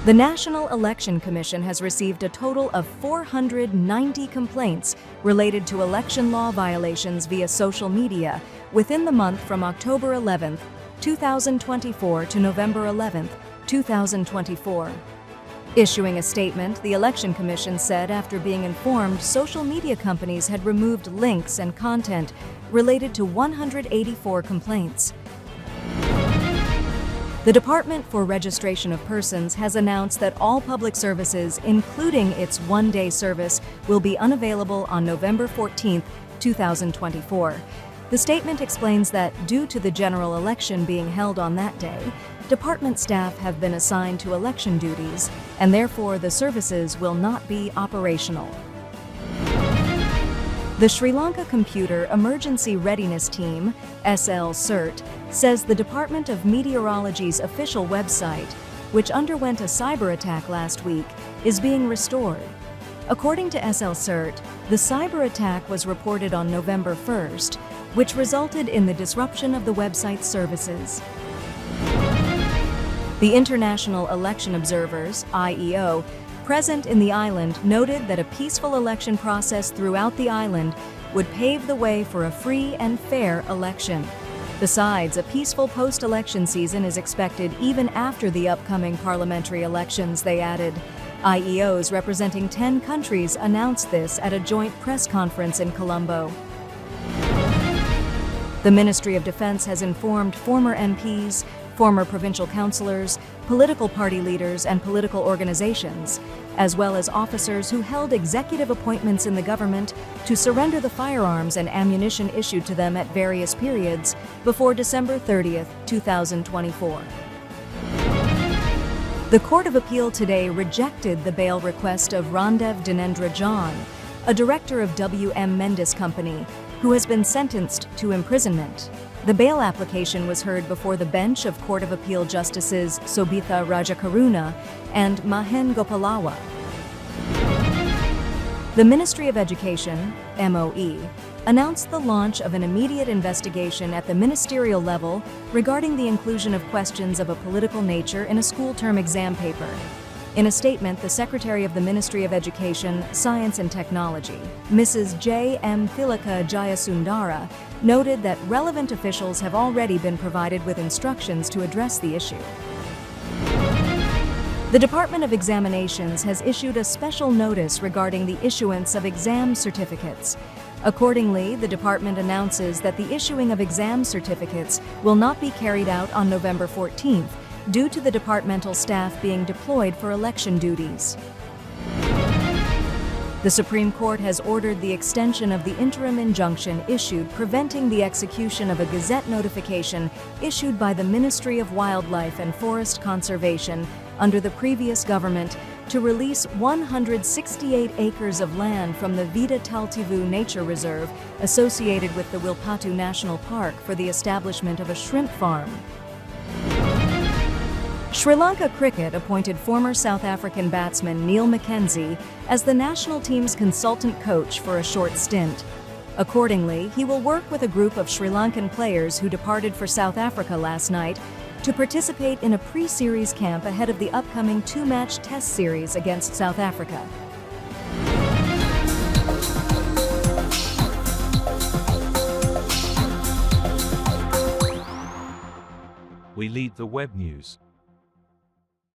The National Election Commission has received a total of 490 complaints related to election law violations via social media within the month from October 11, 2024 to November 11, 2024. Issuing a statement, the Election Commission said after being informed social media companies had removed links and content related to 184 complaints. The Department for Registration of Persons has announced that all public services, including its one-day service, will be unavailable on November 14, 2024. The statement explains that, due to the general election being held on that day, department staff have been assigned to election duties, and therefore the services will not be operational. The Sri Lanka Computer Emergency Readiness Team, CERT, says the Department of Meteorology's official website, which underwent a cyber-attack last week, is being restored. According to CERT, the cyber-attack was reported on November 1st, which resulted in the disruption of the website's services. The International Election Observers, IEO, present in the island noted that a peaceful election process throughout the island would pave the way for a free and fair election. Besides, a peaceful post-election season is expected even after the upcoming parliamentary elections, they added. IEOs representing 10 countries announced this at a joint press conference in Colombo. The Ministry of Defense has informed former MPs, former provincial councillors, political party leaders, and political organizations, as well as officers who held executive appointments in the government, to surrender the firearms and ammunition issued to them at various periods before December 30, 2024. The Court of Appeal today rejected the bail request of Randev Dinendra John, a director of W.M. Mendes Company, who has been sentenced to imprisonment. The bail application was heard before the bench of Court of Appeal Justices Sobitha Rajakaruna and Mahen Gopalawa. The Ministry of Education, MOE, announced the launch of an immediate investigation at the ministerial level regarding the inclusion of questions of a political nature in a school term exam paper. In a statement, the Secretary of the Ministry of Education, Science and Technology, Mrs. J. M. Thilaka Jayasundara, noted that relevant officials have already been provided with instructions to address the issue. The Department of Examinations has issued a special notice regarding the issuance of exam certificates. Accordingly, the department announces that the issuing of exam certificates will not be carried out on November 14th, due to the departmental staff being deployed for election duties. The Supreme Court has ordered the extension of the interim injunction issued preventing the execution of a Gazette notification issued by the Ministry of Wildlife and Forest Conservation under the previous government to release 168 acres of land from the Vida Taltivu Nature Reserve associated with the Wilpatu National Park for the establishment of a shrimp farm. Sri Lanka Cricket appointed former South African batsman Neil McKenzie as the national team's consultant coach for a short stint. Accordingly, he will work with a group of Sri Lankan players who departed for South Africa last night to participate in a pre-series camp ahead of the upcoming two-match test series against South Africa. We lead the web news.